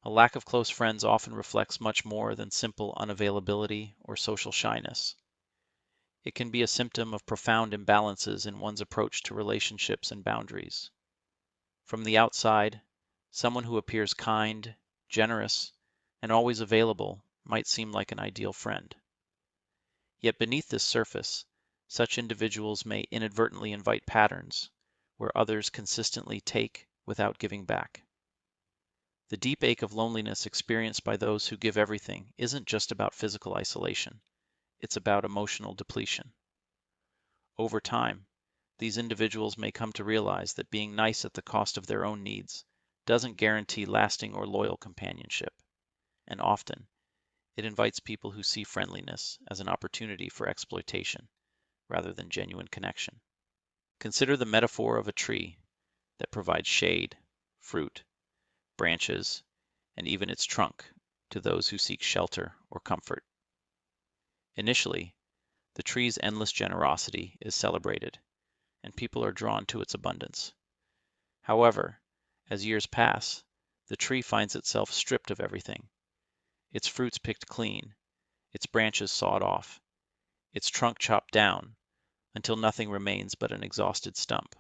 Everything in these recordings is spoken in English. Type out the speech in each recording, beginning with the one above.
A lack of close friends often reflects much more than simple unavailability or social shyness. It can be a symptom of profound imbalances in one's approach to relationships and boundaries. From the outside, someone who appears kind, generous, and always available might seem like an ideal friend. Yet beneath this surface, such individuals may inadvertently invite patterns where others consistently take without giving back. The deep ache of loneliness experienced by those who give everything isn't just about physical isolation, it's about emotional depletion. Over time, these individuals may come to realize that being nice at the cost of their own needs doesn't guarantee lasting or loyal companionship, and often it invites people who see friendliness as an opportunity for exploitation rather than genuine connection. Consider the metaphor of a tree that provides shade, fruit, branches, and even its trunk to those who seek shelter or comfort. Initially, the tree's endless generosity is celebrated, and people are drawn to its abundance. However, as years pass, the tree finds itself stripped of everything, its fruits picked clean, its branches sawed off, its trunk chopped down, until nothing remains but an exhausted stump.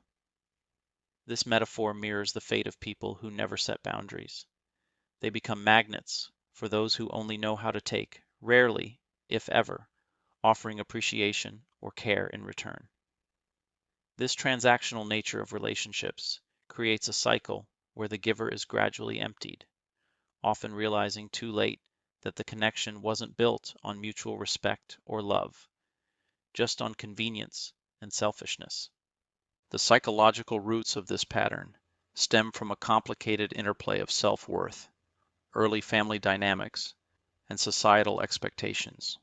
This metaphor mirrors the fate of people who never set boundaries. They become magnets for those who only know how to take, rarely, if ever, offering appreciation or care in return. This transactional nature of relationships creates a cycle where the giver is gradually emptied, often realizing too late that the connection wasn't built on mutual respect or love, just on convenience and selfishness. The psychological roots of this pattern stem from a complicated interplay of self-worth, early family dynamics, and societal expectations.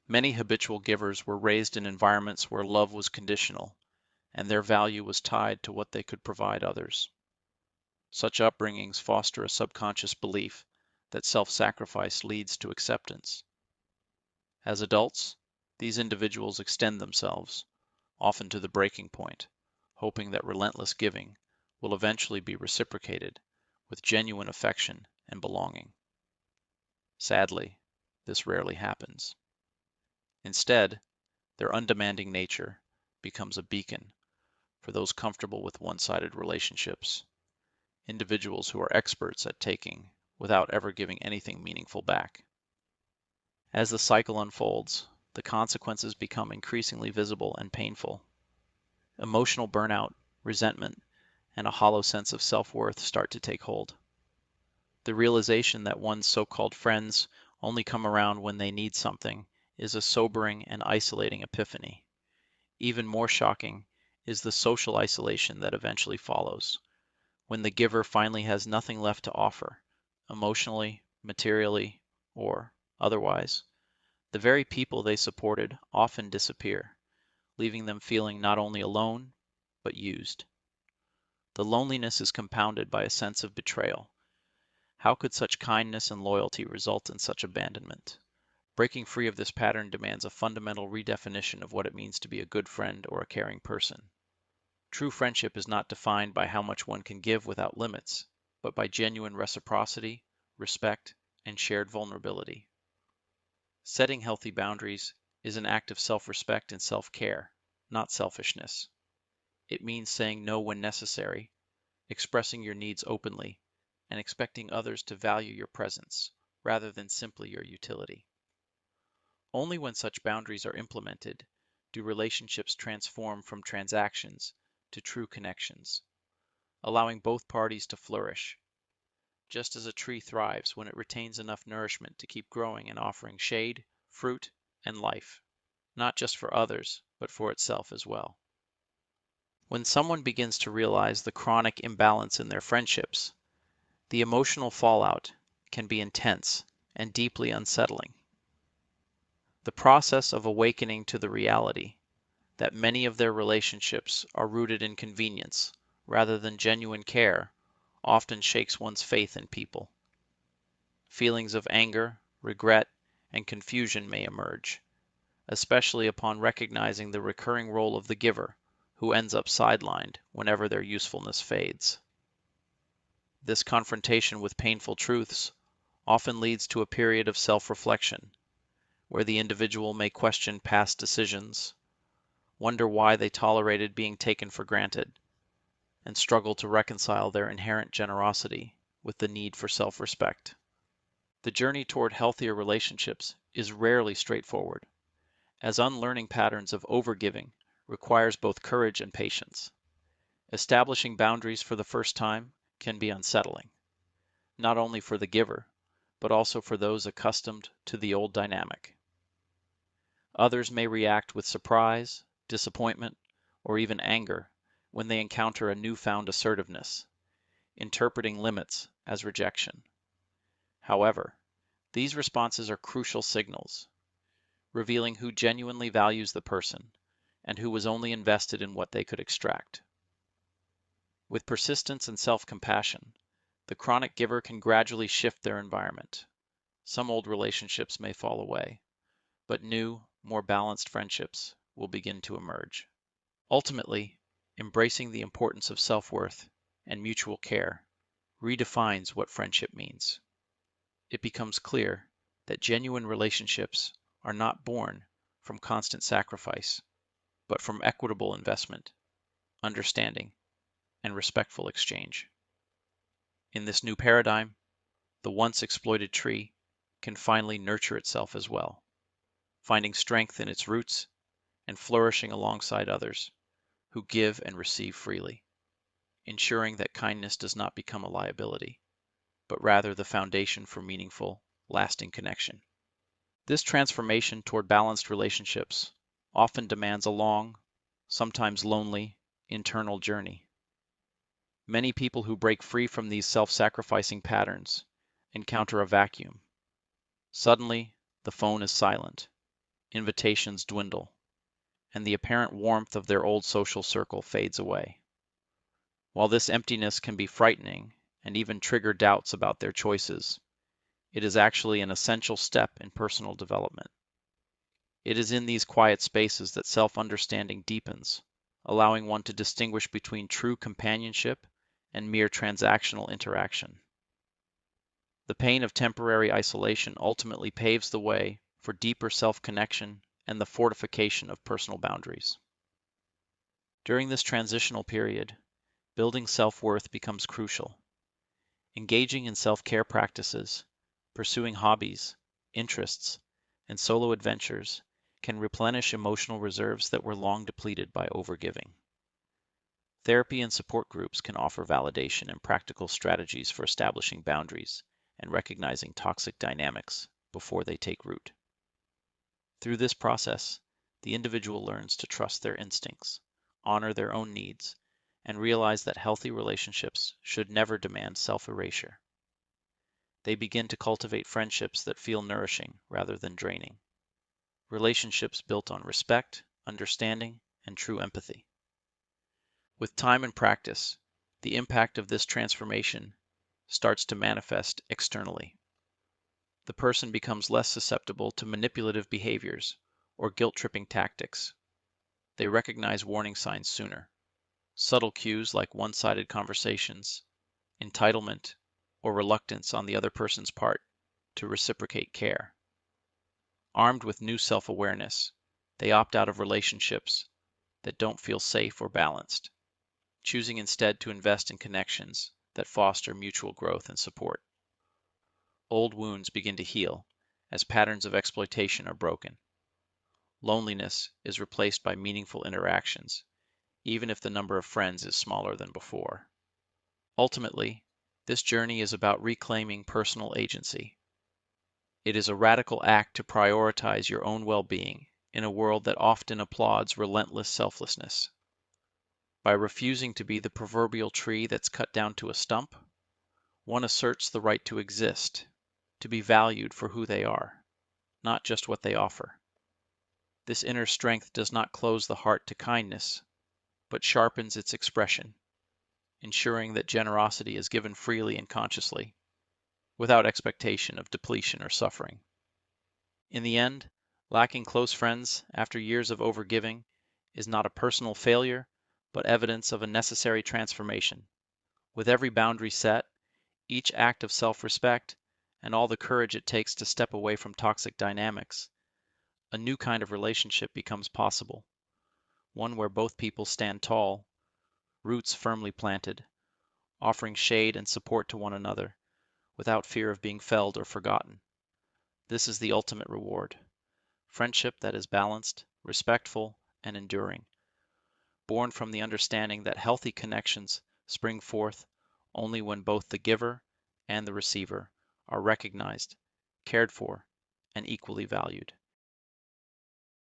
Many habitual givers were raised in environments where love was conditional, and their value was tied to what they could provide others. Such upbringings foster a subconscious belief that self-sacrifice leads to acceptance. As adults, these individuals extend themselves, often to the breaking point, hoping that relentless giving will eventually be reciprocated with genuine affection and belonging. Sadly, this rarely happens. Instead, their undemanding nature becomes a beacon for those comfortable with one-sided relationships, individuals who are experts at taking without ever giving anything meaningful back. As the cycle unfolds, the consequences become increasingly visible and painful. Emotional burnout, resentment, and a hollow sense of self-worth start to take hold. The realization that one's so-called friends only come around when they need something is a sobering and isolating epiphany. Even more shocking is the social isolation that eventually follows, when the giver finally has nothing left to offer, emotionally, materially, or otherwise. The very people they supported often disappear, leaving them feeling not only alone, but used. The loneliness is compounded by a sense of betrayal. How could such kindness and loyalty result in such abandonment? Breaking free of this pattern demands a fundamental redefinition of what it means to be a good friend or a caring person. True friendship is not defined by how much one can give without limits, but by genuine reciprocity, respect, and shared vulnerability. Setting healthy boundaries is an act of self-respect and self-care, not selfishness. It means saying no when necessary, expressing your needs openly, and expecting others to value your presence rather than simply your utility. Only when such boundaries are implemented do relationships transform from transactions to true connections, allowing both parties to flourish, just as a tree thrives when it retains enough nourishment to keep growing and offering shade, fruit, and life, not just for others, but for itself as well. When someone begins to realize the chronic imbalance in their friendships, the emotional fallout can be intense and deeply unsettling. The process of awakening to the reality that many of their relationships are rooted in convenience rather than genuine care often shakes one's faith in people. Feelings of anger, regret, and confusion may emerge, especially upon recognizing the recurring role of the giver, who ends up sidelined whenever their usefulness fades. This confrontation with painful truths often leads to a period of self-reflection, where the individual may question past decisions, wonder why they tolerated being taken for granted, and struggle to reconcile their inherent generosity with the need for self-respect. The journey toward healthier relationships is rarely straightforward, as unlearning patterns of overgiving requires both courage and patience. Establishing boundaries for the first time can be unsettling, not only for the giver, but also for those accustomed to the old dynamic. Others may react with surprise, disappointment, or even anger when they encounter a newfound assertiveness, interpreting limits as rejection. However, these responses are crucial signals, revealing who genuinely values the person and who was only invested in what they could extract. With persistence and self-compassion, the chronic giver can gradually shift their environment. Some old relationships may fall away, but new, more balanced friendships will begin to emerge. Ultimately, embracing the importance of self-worth and mutual care redefines what friendship means. It becomes clear that genuine relationships are not born from constant sacrifice, but from equitable investment, understanding, and respectful exchange. In this new paradigm, the once exploited tree can finally nurture itself as well, finding strength in its roots and flourishing alongside others who give and receive freely, ensuring that kindness does not become a liability, but rather the foundation for meaningful, lasting connection. This transformation toward balanced relationships often demands a long, sometimes lonely, internal journey. Many people who break free from these self-sacrificing patterns encounter a vacuum. Suddenly, the phone is silent, invitations dwindle, and the apparent warmth of their old social circle fades away. While this emptiness can be frightening and even trigger doubts about their choices, it is actually an essential step in personal development. It is in these quiet spaces that self-understanding deepens, allowing one to distinguish between true companionship and mere transactional interaction. The pain of temporary isolation ultimately paves the way for deeper self-connection and the fortification of personal boundaries. During this transitional period, building self-worth becomes crucial. Engaging in self-care practices, pursuing hobbies, interests, and solo adventures can replenish emotional reserves that were long depleted by overgiving. Therapy and support groups can offer validation and practical strategies for establishing boundaries and recognizing toxic dynamics before they take root. Through this process, the individual learns to trust their instincts, honor their own needs, and realize that healthy relationships should never demand self-erasure. They begin to cultivate friendships that feel nourishing rather than draining. Relationships built on respect, understanding, and true empathy. With time and practice, the impact of this transformation starts to manifest externally. The person becomes less susceptible to manipulative behaviors or guilt-tripping tactics. They recognize warning signs sooner. Subtle cues like one-sided conversations, entitlement, or reluctance on the other person's part to reciprocate care. Armed with new self-awareness, they opt out of relationships that don't feel safe or balanced, choosing instead to invest in connections that foster mutual growth and support. Old wounds begin to heal as patterns of exploitation are broken. Loneliness is replaced by meaningful interactions, even if the number of friends is smaller than before. Ultimately, this journey is about reclaiming personal agency. It is a radical act to prioritize your own well-being in a world that often applauds relentless selflessness. By refusing to be the proverbial tree that's cut down to a stump, one asserts the right to exist, to be valued for who they are, not just what they offer. This inner strength does not close the heart to kindness, but sharpens its expression, ensuring that generosity is given freely and consciously, without expectation of depletion or suffering. In the end, lacking close friends after years of overgiving is not a personal failure, but evidence of a necessary transformation. With every boundary set, each act of self-respect, and all the courage it takes to step away from toxic dynamics, a new kind of relationship becomes possible, one where both people stand tall, roots firmly planted, offering shade and support to one another, without fear of being felled or forgotten. This is the ultimate reward: friendship that is balanced, respectful, and enduring, born from the understanding that healthy connections spring forth only when both the giver and the receiver are recognized, cared for, and equally valued.